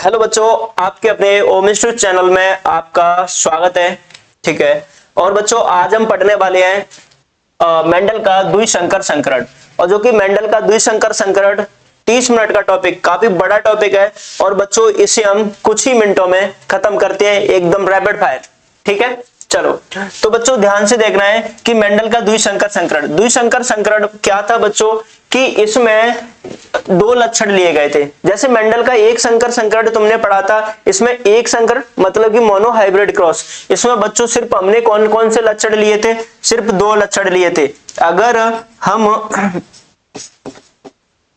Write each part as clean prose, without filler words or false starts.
Hello बच्चों, आपके अपने ओम इंस्टीट्यूट चैनल में आपका स्वागत है। ठीक है। और बच्चों आज हम पढ़ने वाले हैं मेंडल का द्विसंकर संकरण। और जो कि मेंडल का द्विसंकर संकरण 30 मिनट का टॉपिक, काफी बड़ा टॉपिक है। और बच्चों इसे हम कुछ ही मिनटों में खत्म करते हैं, एकदम रैपिड फायर। ठीक है, चलो। तो बच्चों ध्यान से देखना है कि मेंडल का द्विसंकर संकरण क्या था बच्चों, कि इसमें दो लक्षण लिए गए थे। जैसे मेंडल का एक संकर संकरण तुमने पढ़ा था, इसमें एक संकर मतलब कि मोनो हाइब्रिड क्रॉस। इसमें बच्चों सिर्फ हमने कौन कौन से लक्षण लिए थे? सिर्फ दो लक्षण लिए थे। अगर हम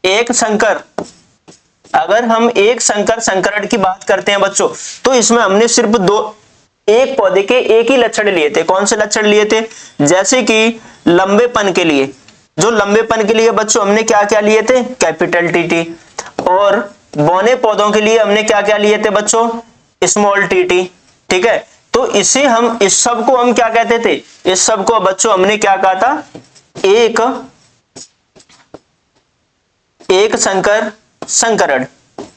एक संकर संकरण की बात करते हैं बच्चों, तो इसमें हमने सिर्फ एक पौधे के एक ही लक्षण लिए थे। कौन से लक्षण लिए थे? जैसे कि लंबेपन के लिए, बच्चों हमने क्या क्या लिए थे? Capital TT. और बौने पौधों के लिए हमने क्या क्या लिए थे बच्चों? Small TT. ठीक है। तो इस सब को हम क्या कहते थे? इस सब को बच्चों हमने क्या कहा था? एक संकर संकरण।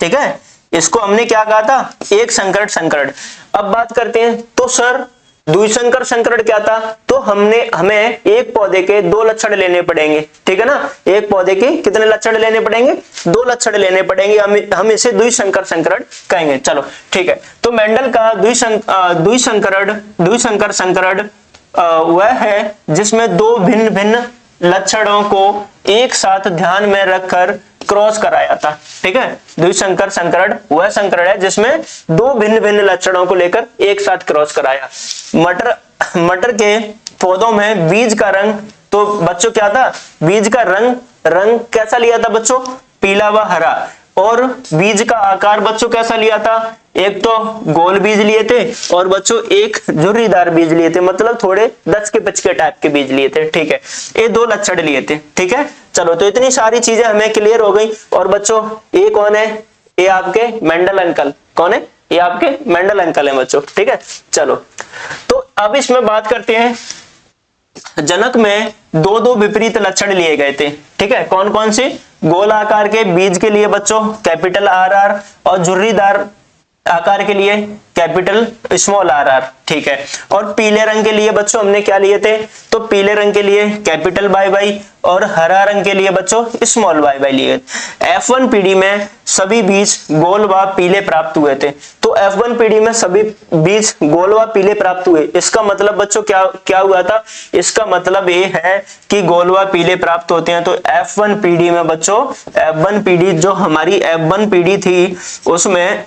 ठीक है, इसको हमने क्या कहा था? एक संकर संकरण। अब बात करते हैं, तो सर द्विसंकर संकरण क्या था? तो हमें एक पौधे के दो लक्षण लेने पड़ेंगे। ठीक है ना, एक पौधे के कितने लक्षण लेने पड़ेंगे? दो लक्षण लेने पड़ेंगे। हम इसे द्विसंकर संकरण कहेंगे। चलो ठीक है। तो मेंडल का द्विसंकर संकरण वह है जिसमें दो भिन्न भिन्न लक्षणों को एक साथ ध्यान में रखकर क्रॉस कराया था। ठीक है, द्विसंकर संकरण वह संकरण है जिसमें दो भिन्न भिन्न लक्षणों को लेकर एक साथ क्रॉस कराया। मटर के पौधों में बीज का रंग, तो बच्चों क्या था? बीज का रंग कैसा लिया था बच्चों? पीला व हरा। और बीज का आकार बच्चों कैसा लिया था? एक तो गोल बीज लिए थे और बच्चों एक झुर्रीदार बीज लिए थे, मतलब थोड़े 10 के 5 के टाइप के बीज लिए थे। ठीक है, ये दो लक्षण लिए थे। ठीक है, चलो। तो इतनी सारी चीजें हमें क्लियर हो गई। और बच्चों ये कौन है? ये आपके मेंडल अंकल। कौन है? ये आपके मेंडल अंकल है बच्चों। ठीक है, चलो। तो अब इसमें बात करते हैं, जनक में दो विपरीत लक्षण लिए गए थे। ठीक है, कौन कौन से? गोल आकार के बीज के लिए बच्चों कैपिटल RR, और झुर्रीदार आकार के लिए कैपिटल स्मॉल RR। ठीक है। और पीले रंग के लिए बच्चों हमने क्या लिए थे? तो पीले रंग के लिए कैपिटल YY, और हरा रंग के लिए बच्चों स्मॉल YY लिए। F1 पीढ़ी में सभी बीज गोल व पीले प्राप्त हुए थे। तो F1 पीढ़ी में सभी बीज गोल व पीले प्राप्त हुए। इसका मतलब बच्चों क्या हुआ था? इसका मतलब ये है कि गोल व पीले प्राप्त होते हैं। तो F1 पीढ़ी में बच्चों, F1 पीढ़ी जो हमारी F1 पीढ़ी थी उसमें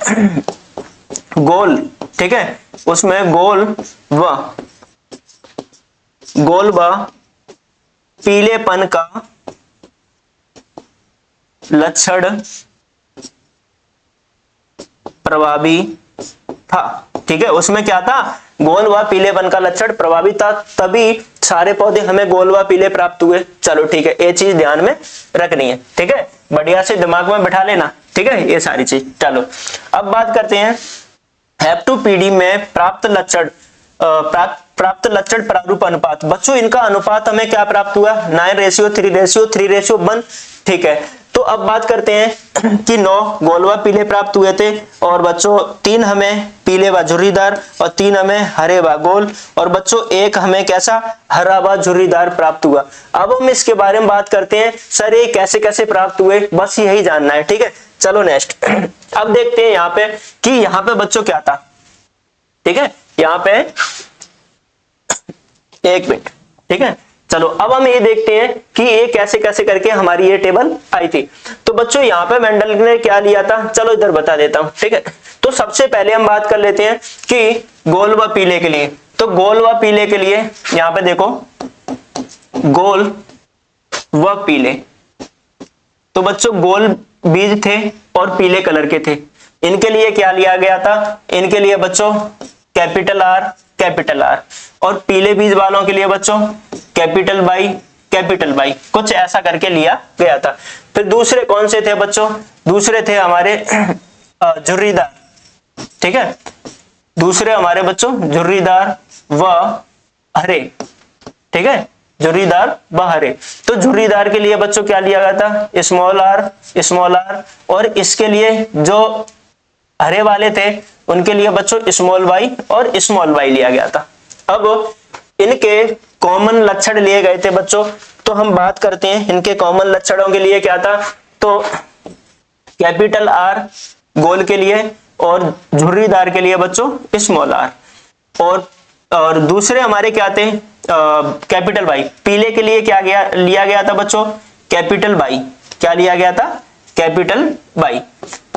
गोल, ठीक है, उसमें गोल व पीलेपन का लक्षण प्रभावी था। ठीक है, उसमें क्या था? गोल व पीलेपन का लक्षण प्रभावी था, तभी सारे पौधे हमें गोल व पीले प्राप्त हुए। चलो ठीक है, ये चीज ध्यान में रखनी है। ठीक है, बढ़िया से दिमाग में बैठा लेना। ठीक है, ये सारी चीज। चलो अब बात करते हैं F2 पीढ़ी में प्राप्त लक्षण प्रारूप अनुपात। बच्चों इनका अनुपात हमें क्या प्राप्त हुआ? 9:3:3:1। ठीक है। तो अब बात करते हैं कि 9 गोल व पीले प्राप्त हुए थे, और बच्चों 3 हमें पीले व झुर्रीदार, और 3 हमें हरे व गोल, और बच्चों एक हमें कैसा? हरा व झुर्रीदार प्राप्त हुआ। अब हम इसके बारे में बात करते हैं, सर ये कैसे कैसे प्राप्त हुए, बस यही जानना है। ठीक है, चलो नेक्स्ट। अब देखते हैं यहाँ पे कि यहाँ पे बच्चों क्या था। ठीक है, यहाँ पे एक मिनट। ठीक है, चलो अब हम ये देखते हैं कि ये कैसे कैसे करके हमारी ये टेबल आई थी। तो बच्चों यहाँ पे मेंडल ने क्या लिया था, चलो इधर बता देता हूं। ठीक है, तो सबसे पहले हम बात कर लेते हैं कि गोल व पीले के लिए। तो गोल व पीले के लिए यहाँ पे देखो, गोल व पीले, तो बच्चों गोल बीज थे और पीले कलर के थे। इनके लिए क्या लिया गया था? इनके लिए बच्चों कैपिटल R, और पीले बीज वालों के लिए बच्चों कैपिटल Y, कुछ ऐसा करके लिया गया था। फिर दूसरे कौन से थे बच्चों? दूसरे थे हमारे झुर्रीदार। ठीक है, दूसरे हमारे बच्चों झुर्रीदार व हरे। ठीक है, झुर्रीदार व हरे। तो झुर्रीदार के लिए बच्चों क्या लिया गया था? स्मॉल R, और इसके लिए जो हरे वाले थे उनके लिए बच्चों स्मॉल y और स्मॉल y लिया गया था। अब इनके कॉमन लक्षण लिए गए थे बच्चों, तो हम बात करते हैं इनके कॉमन लक्षणों के लिए क्या था। तो कैपिटल R गोल के लिए और झुर्रीदार के लिए बच्चों स्मॉल r, और दूसरे हमारे क्या थे कैपिटल Y। पीले के लिए क्या लिया गया था बच्चों, कैपिटल Y। क्या लिया गया था, कैपिटल Y।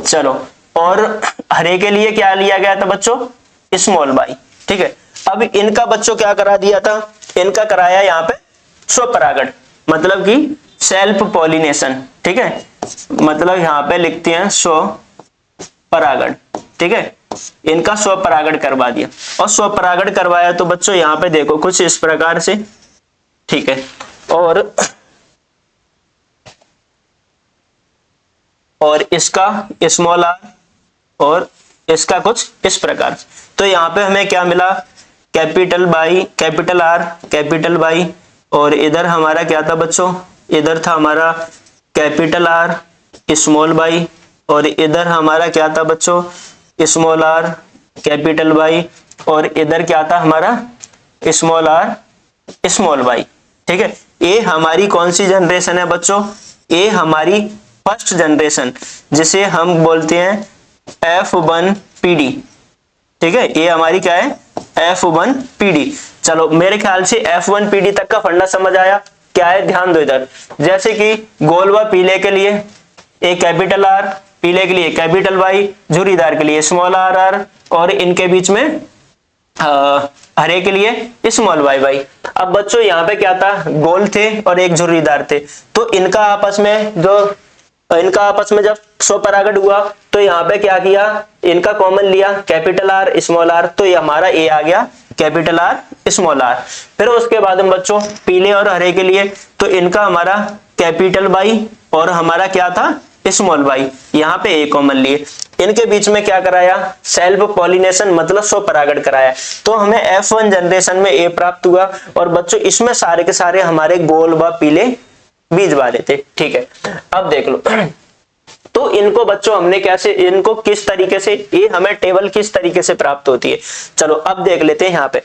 चलो, और हरे के लिए क्या लिया गया था बच्चों, स्मॉल y। ठीक है, अब इनका बच्चों क्या करा दिया था, इनका कराया यहाँ पे स्वपरागण, मतलब कि सेल्फ पॉलिनेशन। ठीक है, मतलब यहाँ पे लिखते हैं स्वपरागण। ठीक है, इनका स्वपरागण करवा दिया, और स्वपरागण करवाया तो बच्चों यहाँ पे देखो कुछ इस प्रकार से। ठीक है, और इसका स्मॉल r और इसका कुछ इस प्रकार। तो यहाँ पे हमें क्या मिला, capital by capital R capital by, और इधर हमारा क्या था बच्चों, इधर था हमारा कैपिटल R स्मॉल बाई, और इधर हमारा क्या था बच्चों, स्मॉल r कैपिटल बाई, और इधर क्या था हमारा स्मॉल r स्मॉल बाई। ठीक है, ये हमारी कौन सी जनरेशन है बच्चों, ये हमारी फर्स्ट जनरेशन, जिसे हम बोलते हैं F1PD। ठीक है, ये हमारी क्या है, F1PD। चलो, मेरे ख्याल से F1PD तक का फंडा समझ आया। क्या है, ध्यान दो इधर, जैसे कि गोल व पीले के लिए एक कैपिटल R, पीले के लिए कैपिटल Y, झुर्रीदार के लिए स्मॉल r, और इनके बीच में हरे के लिए स्मॉल y। अब बच्चों यहाँ पे क्या था, गोल थे और एक झुर्रीदार थे, तो इनका आपस में जब स्वपरागण हुआ तो यहाँ पे क्या किया, इनका कॉमन लिया कैपिटल R स्मॉल r, तो ये हमारा ए आ गया कैपिटल R स्मॉल r। फिर उसके बाद में बच्चों पीले और हरे के लिए, तो इनका हमारा कैपिटल Y और हमारा क्या था स्मॉल y, यहाँ पे ए कॉमन लिए। इनके बीच में क्या कराया, सेल्फ पॉलिनेशन मतलब स्वपरागण कराया, तो हमें F1 जनरेशन में ए प्राप्त हुआ। और बच्चों इसमें सारे के सारे हमारे गोल व पीले बीज वाले थे। ठीक है, अब देख लो, तो इनको बच्चों हमने कैसे, इनको किस तरीके से, ये हमें टेबल किस तरीके से प्राप्त होती है, चलो अब देख लेते हैं यहाँ पे।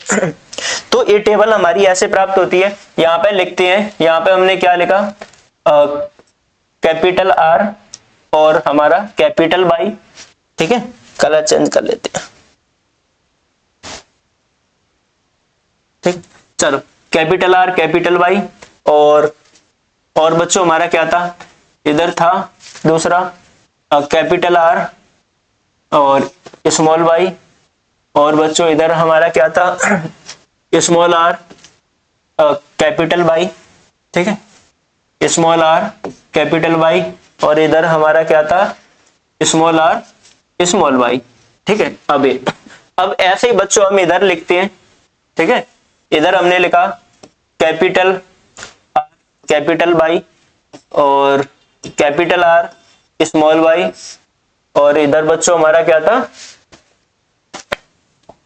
तो ये टेबल हमारी ऐसे प्राप्त होती है, यहाँ पे लिखते हैं, यहाँ पे हमने क्या लिखा, कैपिटल R और हमारा कैपिटल Y। ठीक है, कलर चेंज कर लेते हैं। ठीक, चलो, कैपिटल R कैपिटल Y, और बच्चों हमारा क्या था, इधर था दूसरा कैपिटल R और स्मॉल y, और बच्चों इधर हमारा क्या था, स्मॉल r कैपिटल y। ठीक है, स्मॉल r कैपिटल y, और इधर हमारा क्या था, स्मॉल r स्मॉल y। ठीक है, अब ऐसे ही बच्चों हम इधर लिखते हैं। ठीक है, इधर हमने लिखा कैपिटल R कैपिटल Y और कैपिटल R स्मॉल y, और इधर बच्चों हमारा क्या था,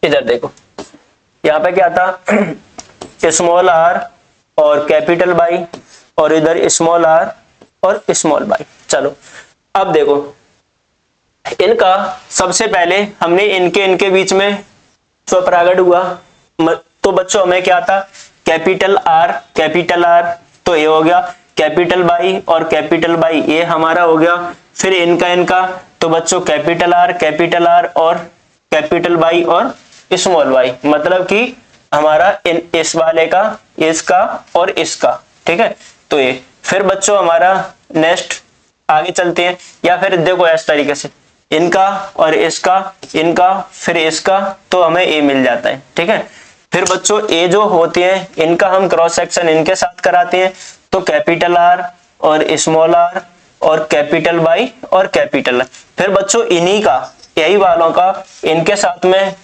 इधर देखो यहाँ पे क्या था, स्मॉल r और कैपिटल Y, और इधर स्मॉल r और स्मॉल y। चलो, अब देखो इनका सबसे पहले हमने इनके बीच में स्वपरागण हुआ, तो बच्चों हमें क्या था, कैपिटल R, तो ये हो गया कैपिटल Y और कैपिटल Y, ये हमारा हो गया। फिर इनका तो बच्चों कैपिटल R और कैपिटल Y और स्मॉल y, मतलब कि हमारा इस वाले का, इसका और इसका। ठीक है, तो ये फिर बच्चों हमारा नेक्स्ट आगे चलते हैं, या फिर देखो इस तरीके से इनका और इसका, इनका फिर इसका, तो हमें ए मिल जाता है। ठीक है, फिर बच्चों ए जो होते हैं इनका हम क्रॉस सेक्शन इनके साथ कराते हैं, तो कैपिटल R और स्मॉल r और कैपिटल Y और कैपिटल R। फिर बच्चों इन्हीं का, यही वालों का इनके साथ में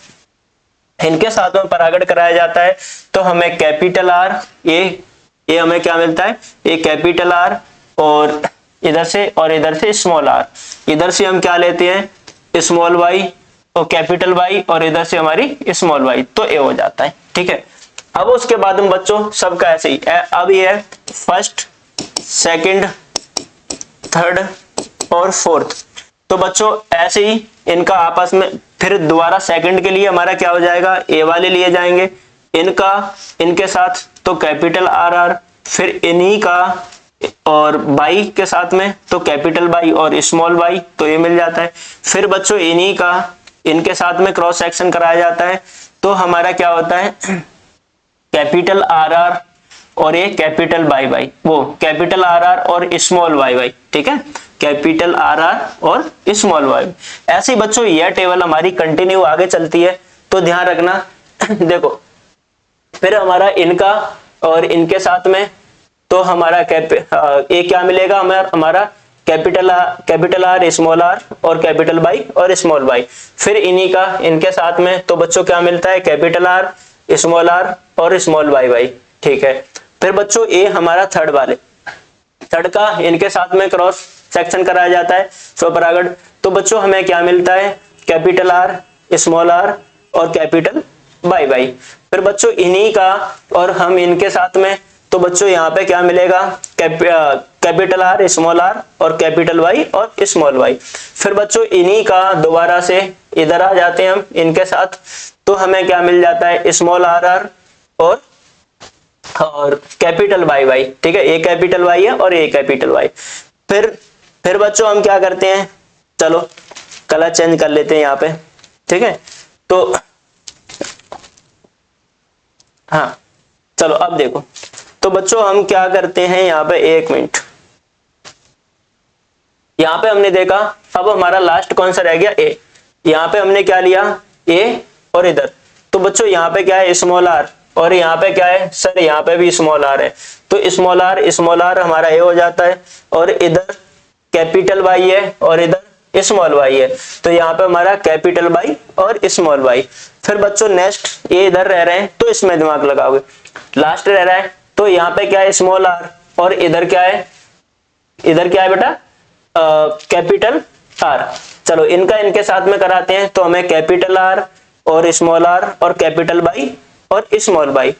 परागण कराया जाता है, तो हमें कैपिटल R, ये हमें क्या मिलता है, ये कैपिटल R और इधर से स्मॉल r, इधर से हम क्या लेते हैं स्मॉल y और कैपिटल Y, और इधर से हमारी स्मॉल y, तो ए हो जाता है। ठीक है, अब उसके बाद में बच्चों सबका ऐसे ही, अब ये है फर्स्ट, सेकंड, थर्ड और फोर्थ, तो बच्चों ऐसे ही इनका आपस में, फिर दोबारा सेकंड के लिए हमारा क्या हो जाएगा, ए वाले लिए जाएंगे, इनका इनके साथ तो कैपिटल आर आर, फिर इन्हीं का और बाई के साथ में तो कैपिटल बाई और स्मॉल बाई, तो ये मिल जाता है। फिर बच्चों इन्हीं का इनके साथ में क्रॉस सेक्शन कराया जाता है, तो हमारा क्या होता है, कैपिटल आर आर और ये कैपिटल बाई बाई, वो कैपिटल आर आर और स्मॉल बाई बाई, ठीक है, कैपिटल आर आर और स्मॉल बाई। ऐसे ही बच्चों यह टेबल हमारी कंटिन्यू आगे चलती है, तो ध्यान रखना। देखो फिर हमारा इनका और इनके साथ में तो हमारा ये क्या मिलेगा, हमारा कैपिटल आर स्मॉल आर और कैपिटल बाई और स्मॉल बाई। फिर इन्हीं का इनके साथ में तो बच्चों क्या मिलता है, कैपिटल आर स्मॉल आर और स्मॉल बाई बाई, ठीक है। फिर बच्चों ये हमारा थर्ड का इनके साथ में क्रॉस सेक्शन कराया जाता है स्वपरागण, तो बच्चों हमें क्या मिलता है, कैपिटल आर स्मॉल आर और कैपिटल बाई बाई। फिर बच्चों इन्हीं का और हम इनके साथ में तो बच्चों यहाँ पे क्या मिलेगा, कैपिटल आर स्मॉल आर और कैपिटल वाई और स्मॉल वाई। फिर बच्चों इन्हीं का दोबारा से इधर आ जाते हैं हम इनके साथ, तो हमें क्या मिल जाता है, स्मॉल आर आर और कैपिटल वाई वाई, ठीक है, ए कैपिटल वाई है और ए कैपिटल वाई। फिर बच्चों हम क्या करते हैं, चलो कलर चेंज कर लेते हैं यहाँ पे, ठीक है। तो हाँ चलो अब देखो, तो बच्चों हम क्या करते हैं यहाँ पे, एक मिनट, यहाँ पे हमने देखा, अब हमारा लास्ट कौन सा रह गया, ए। यहाँ पे हमने क्या लिया, ए और इधर, तो बच्चों यहाँ पे क्या है, स्मॉल आर, और यहाँ पे क्या है सर, यहाँ पे भी स्मॉल आर है, तो स्मॉल आर हमारा ए हो जाता है, और इधर कैपिटल वाई है और इधर स्मॉल वाई है, तो यहाँ पे हमारा कैपिटल वाई और स्मॉल वाई। फिर बच्चों नेक्स्ट ये इधर रह रहे हैं, तो इसमें दिमाग लगाओगे, लास्ट रह रहा है, तो यहाँ पे क्या है, स्मॉल आर, और इधर क्या है बेटा, कैपिटल आर। चलो इनका इनके साथ में कराते हैं, तो हमें कैपिटल आर और स्मॉल आर और कैपिटल बाई और स्मॉल बाई।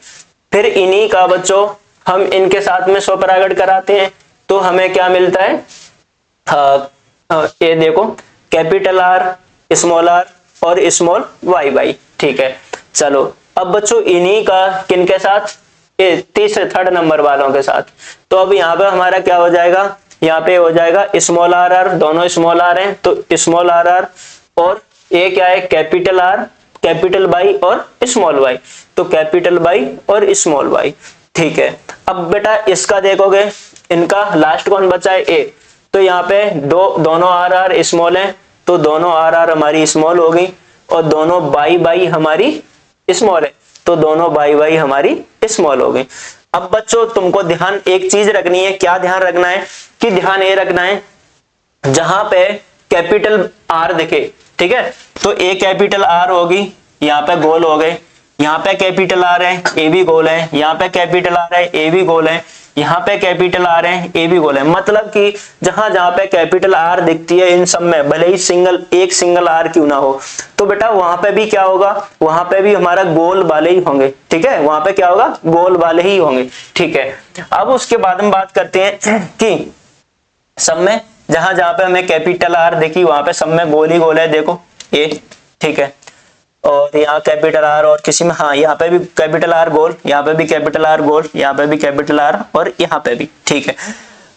फिर इन्हीं का बच्चों हम इनके साथ में स्वपरागण कराते हैं, तो हमें क्या मिलता है, ये देखो कैपिटल आर स्मॉल आर और स्मॉल वाई बाई, ठीक है। चलो अब बच्चों इन्हीं का किनके साथ, ये तीसरे थर्ड नंबर वालों के साथ, तो अब यहाँ पे हमारा क्या हो जाएगा, यहाँ पे हो जाएगा स्मॉल आर आर, दोनों स्मॉल आर हैं, तो स्मॉल आर आर और ये क्या है, कैपिटल आर कैपिटल बाई और स्मॉल वाई, तो कैपिटल बाई और स्मॉल वाई, ठीक है। अब बेटा इसका देखोगे, इनका लास्ट कौन बचा है, ए, तो यहाँ पे दोनों आर आर स्मॉल हैं, तो दोनों आर आर हमारी स्मॉल हो गई, और दोनों बाई बाई हमारी स्मॉल है, तो दोनों बाई बाई हमारी स्मॉल हो गई। अब बच्चों तुमको ध्यान एक चीज रखनी है, क्या ध्यान रखना है, कि ध्यान ये रखना है जहां पे कैपिटल आर दिखे, ठीक है, तो ए कैपिटल आर होगी, यहाँ पे गोल हो गए, यहाँ पे कैपिटल आर है, ए भी गोल है, यहाँ पे कैपिटल आर है, ए भी गोल है, यहाँ पे कैपिटल आर है, ए भी गोल है। मतलब कि जहां जहां पे कैपिटल आर दिखती है इन सब में, भले ही एक सिंगल आर क्यों ना हो, तो बेटा वहां पे भी क्या होगा, वहां पे भी हमारा गोल वाले ही होंगे, ठीक है, वहां पे क्या होगा, गोल वाले ही होंगे, ठीक है। अब उसके बाद हम बात करते हैं कि सब में जहां जहां पे हमें कैपिटल आर देखी, वहां पे सब में गोल ही गोल है, देखो ये, ठीक है, और यहाँ कैपिटल आर और किसी में, हाँ यहाँ पे भी कैपिटल आर गोल, यहाँ पे भी कैपिटल आर गोल, यहाँ पे भी कैपिटल आर और यहाँ पे भी, ठीक है।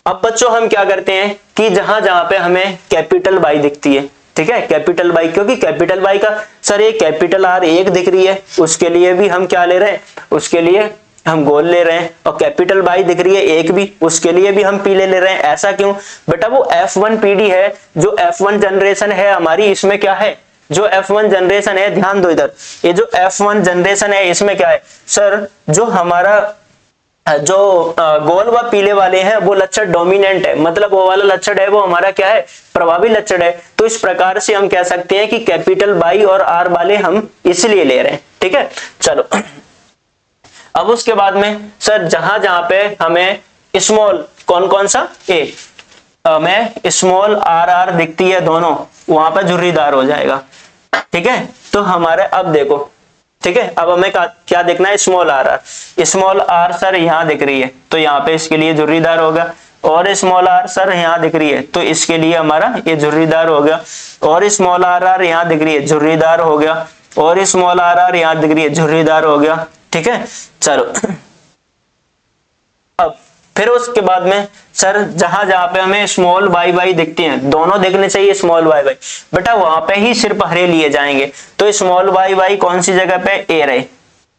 अब बच्चों हम क्या करते हैं कि जहां जहां पे हमें कैपिटल बाई दिखती है, ठीक है, कैपिटल बाई, क्योंकि कैपिटल बाई का सर ये कैपिटल आर एक दिख रही है, उसके लिए भी हम क्या ले रहे हैं, उसके लिए हम गोल ले रहे हैं, और कैपिटल बाई दिख रही है एक भी, उसके लिए भी हम पीले ले रहे हैं। ऐसा क्यों बेटा, वो F1 PD है, जो F1 जनरेशन है हमारी, इसमें क्या है, जो F1 जनरेशन है, ध्यान दो इधर, ये जो F1 जनरेशन है इसमें क्या है सर, जो हमारा जो गोल व पीले वाले हैं वो लक्षण डोमिनेंट है, मतलब वो वाला लक्षण है वो हमारा क्या है, प्रभावी लक्षण है। तो इस प्रकार से हम कह सकते हैं कि कैपिटल बाई और आर वाले हम इसलिए ले रहे हैं, ठीक है। चलो अब उसके बाद में सर जहां जहां पे हमें स्मॉल कौन कौन सा, ए में स्मॉल आर आर दिखती है दोनों, वहां पर झुर्रीदार हो जाएगा, ठीक है। तो हमारे अब देखो, ठीक है, अब हमें क्या देखना है, स्मॉल आर आर सर यहाँ दिख रही है, तो यहाँ पे इसके लिए झुर्रीदार होगा, और स्मॉल आर सर यहाँ दिख रही है, तो इसके लिए हमारा ये झुर्रीदार हो गया। और स्मॉल आर आर यहाँ दिख रही है, झुर्रीदार हो गया। और स्मॉल आर आर यहाँ दिख रही है, झुर्रीदार हो गया। ठीक है, चलो अब फिर उसके बाद में सर जहां जहां पे हमें स्मॉल वाई वाई दिखती हैं, दोनों देखने चाहिए स्मॉल वाई वाई, बेटा वहां पे ही सिर्फ हरे लिए जाएंगे। तो स्मॉल वाई वाई कौन सी जगह पे, ए रहे।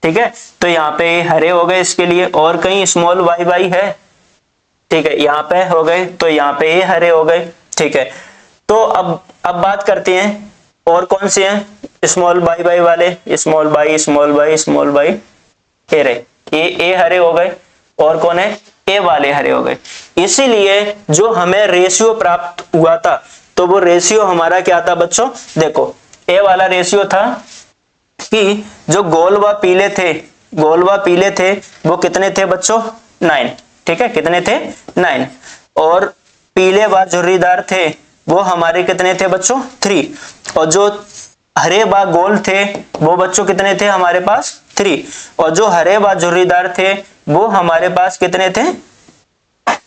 ठीक है, तो यहाँ पे हरे हो गए इसके लिए। और कहीं स्मॉल वाई वाई है, ठीक है, यहाँ पे हो गए, तो यहाँ पे ए हरे हो गए। ठीक है, तो अब बात करते हैं और कौन से हैं स्मॉल वाई वाई वाले, small y small y small y, ए रहे, ए हरे हो गए। और कौन है, ए वाले हरे हो गए। इसीलिए जो हमें रेशियो प्राप्त हुआ था, तो वो रेशियो हमारा क्या था बच्चों, देखो ए वाला रेशियो था कि जो गोल व पीले थे, गोल व पीले थे वो कितने थे बच्चों, 9। ठीक है, कितने थे, 9। और पीले व झुर्रीदार थे वो हमारे कितने थे बच्चों, 3। और जो हरे व गोल थे वो बच्चों कितने थे हमारे पास, 3। और जो हरे व झुर्रीदार थे वो हमारे पास कितने थे,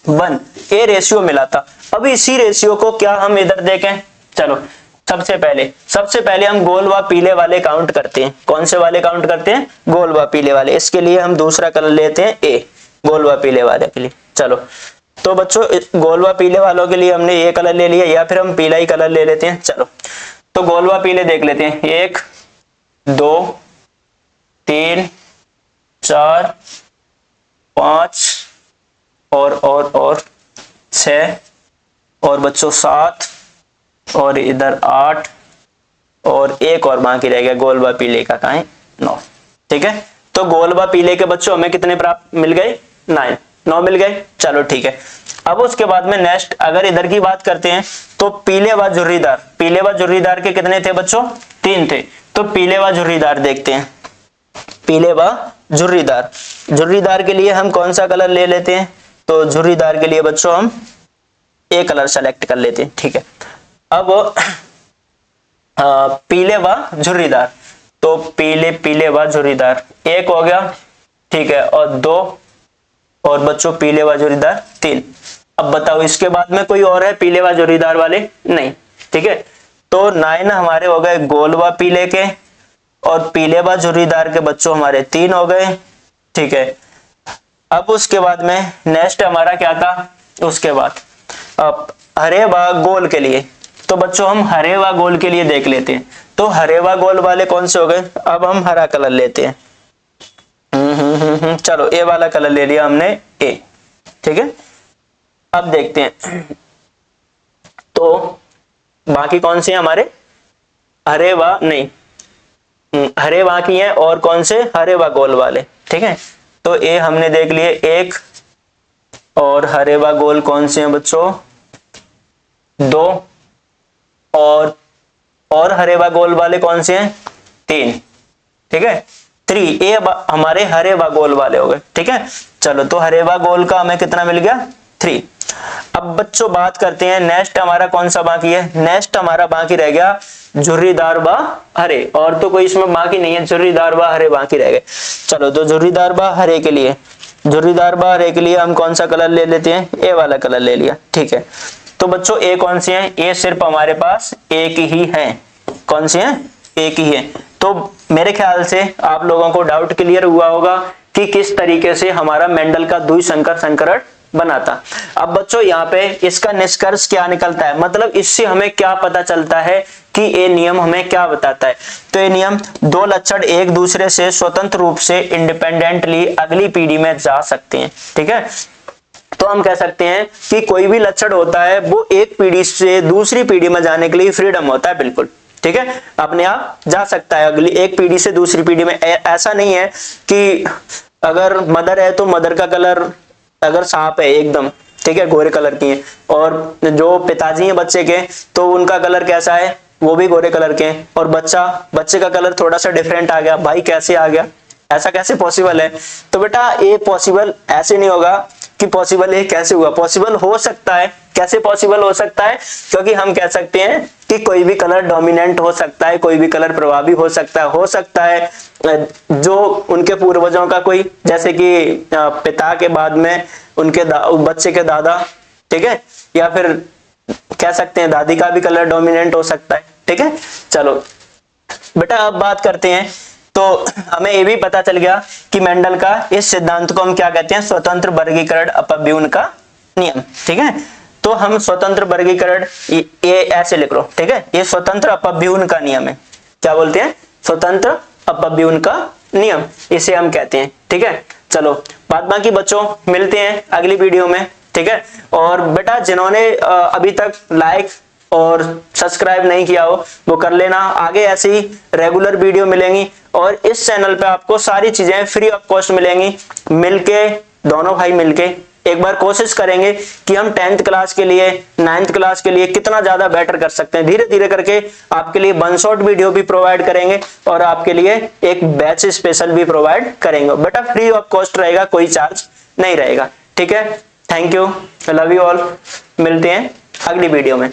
1। ये रेशियो मिला था। अब इसी रेशियो को क्या हम इधर देखें, चलो सबसे पहले हम गोल व पीले वाले काउंट करते हैं। कौन से वाले काउंट करते हैं, गोल व पीले वाले। इसके लिए हम दूसरा कलर लेते हैं ए, गोल व पीले वाले के लिए। चलो तो बच्चों गोल व पीले वालों के लिए हमने ये कलर ले लिया, या फिर हम पीला ही कलर ले लेते हैं। चलो तो गोल व पीले देख लेते हैं, 1 2 3 4 5 और 6 और बच्चों 7 और इधर 8 और एक और बाकी रह गया गोल व पीले का, कहां है, 9। ठीक है, तो गोल व पीले के बच्चों हमें कितने प्राप्त मिल गए, 9 मिल गए। चलो ठीक है, अब उसके बाद में नेक्स्ट अगर इधर की बात करते हैं तो पीले व झुर्रीदार के कितने थे बच्चों, 3 थे। तो पीले व झुर्रीदार देखते हैं, पीले व झुर्रीदार के लिए हम कौन सा कलर ले लेते हैं, तो झुर्रीदार के लिए बच्चों हम ए कलर सेलेक्ट कर लेते हैं। ठीक है, अब पीले व झुर्रीदार, तो पीले व झुर्रीदार 1 हो गया। ठीक है, और 2 और बच्चों पीले व झुर्रीदार 3। अब बताओ इसके बाद में कोई और है पीले व झुर्रीदार वाले, नहीं। ठीक है, तो 9 हमारे हो गए गोल व पीले के, और पीले व झुर्रीदार के बच्चों हमारे 3 हो गए। ठीक है, अब उसके बाद में नेक्स्ट हमारा क्या था, उसके बाद अब हरे व गोल के लिए, तो बच्चों हम हरे व गोल के लिए देख लेते हैं। तो हरे व गोल वाले कौन से हो गए, अब हम हरा कलर लेते हैं। चलो ए वाला कलर ले लिया हमने, ए। ठीक है, अब देखते हैं तो बाकी कौन से हैं हमारे, हरे व नहीं, हरे बाकी हैं, और कौन से, हरे व गोल वाले। ठीक है, तो ए हमने देख लिए 1, और हरे व गोल कौन से हैं बच्चों, 2, और हरे व गोल वाले कौन से हैं, 3। ठीक है, 3 ए हमारे हरे व गोल वाले हो गए। ठीक है, चलो तो हरे व गोल का हमें कितना मिल गया, 3। अब बच्चों बात करते हैं नेक्स्ट हमारा कौन सा बाकी है, नेक्स्ट हमारा बाकी रह गया झुर्रीदार व हरे, और तो कोई इसमें बाकी नहीं है, झुर्रीदार व हरे बाकी रह गए। चलो तो झुर्रीदार व हरे के लिए हम कौन सा कलर ले लेते हैं, ए वाला कलर ले लिया। ठीक है, तो बच्चों ए कौन से हैं, ए सिर्फ हमारे पास एक ही है। कौन से हैं, एक ही है। तो मेरे ख्याल से आप लोगों को डाउट क्लियर हुआ होगा कि किस तरीके से हमारा मेंडल का द्विसंकर संकरण बना था। अब बच्चों यहाँ पे इसका निष्कर्ष क्या निकलता है, मतलब इससे हमें क्या पता चलता है कि ये नियम हमें क्या बताता है। तो ये नियम, 2 लक्षण एक दूसरे से स्वतंत्र रूप से इंडिपेंडेंटली अगली पीढ़ी में जा सकते हैं। ठीक है, तो हम कह सकते हैं कि कोई भी लक्षण होता है वो एक पीढ़ी से दूसरी पीढ़ी में जाने के लिए फ्रीडम होता है, बिल्कुल। ठीक है, अपने आप जा सकता है अगली एक पीढ़ी से दूसरी पीढ़ी में। ऐसा नहीं है कि अगर मदर है तो मदर का कलर अगर सांप है एकदम, ठीक है, गोरे कलर की है, और जो पिताजी हैं बच्चे के तो उनका कलर कैसा है, वो भी गोरे कलर के हैं, और बच्चे का कलर थोड़ा सा डिफरेंट आ गया, भाई कैसे आ गया, ऐसा कैसे पॉसिबल है। तो बेटा ये पॉसिबल ऐसे नहीं होगा कि पॉसिबल है कैसे हुआ, पॉसिबल हो सकता है। कैसे पॉसिबल हो सकता है, क्योंकि हम कह सकते हैं कि कोई भी कलर डोमिनेंट हो सकता है, कोई भी कलर प्रभावी हो सकता है जो उनके पूर्वजों का कोई, जैसे कि पिता के बाद में उनके बच्चे के दादा ठीक है, या फिर कह सकते हैं दादी का भी कलर डोमिनेंट हो सकता है। ठीक है, चलो बेटा अब बात करते हैं। तो हमें ये भी पता चल गया कि मेंडल का इस सिद्धांत को हम क्या कहते हैं, स्वतंत्र वर्गीकरण अपव्यूहन का नियम। ठीक है, तो हम स्वतंत्र वर्गीकरण ये ऐसे लिख लो। ठीक है, ये स्वतंत्र अपव्यूहन का नियम है। क्या बोलते हैं, स्वतंत्र अपव्यूहन का नियम, इसे हम कहते हैं। ठीक है, चलो बाद बाकी बच्चों मिलते हैं अगली वीडियो में। ठीक है, और बेटा जिन्होंने अभी तक लाइक और सब्सक्राइब नहीं किया हो वो कर लेना। आगे ऐसी ही रेगुलर वीडियो मिलेंगी और इस चैनल पे आपको सारी चीजें फ्री ऑफ कॉस्ट मिलेंगी। मिलके दोनों भाई मिलके एक बार कोशिश करेंगे कि हम 10th क्लास के लिए 9th क्लास के लिए कितना ज्यादा बेटर कर सकते हैं। धीरे धीरे करके आपके लिए वन शॉट वीडियो भी प्रोवाइड करेंगे और आपके लिए एक बैच स्पेशल भी प्रोवाइड करेंगे। बेटा फ्री ऑफ कॉस्ट रहेगा, कोई चार्ज नहीं रहेगा। ठीक है, thank you, love you all, मिलते हैं अगली वीडियो में।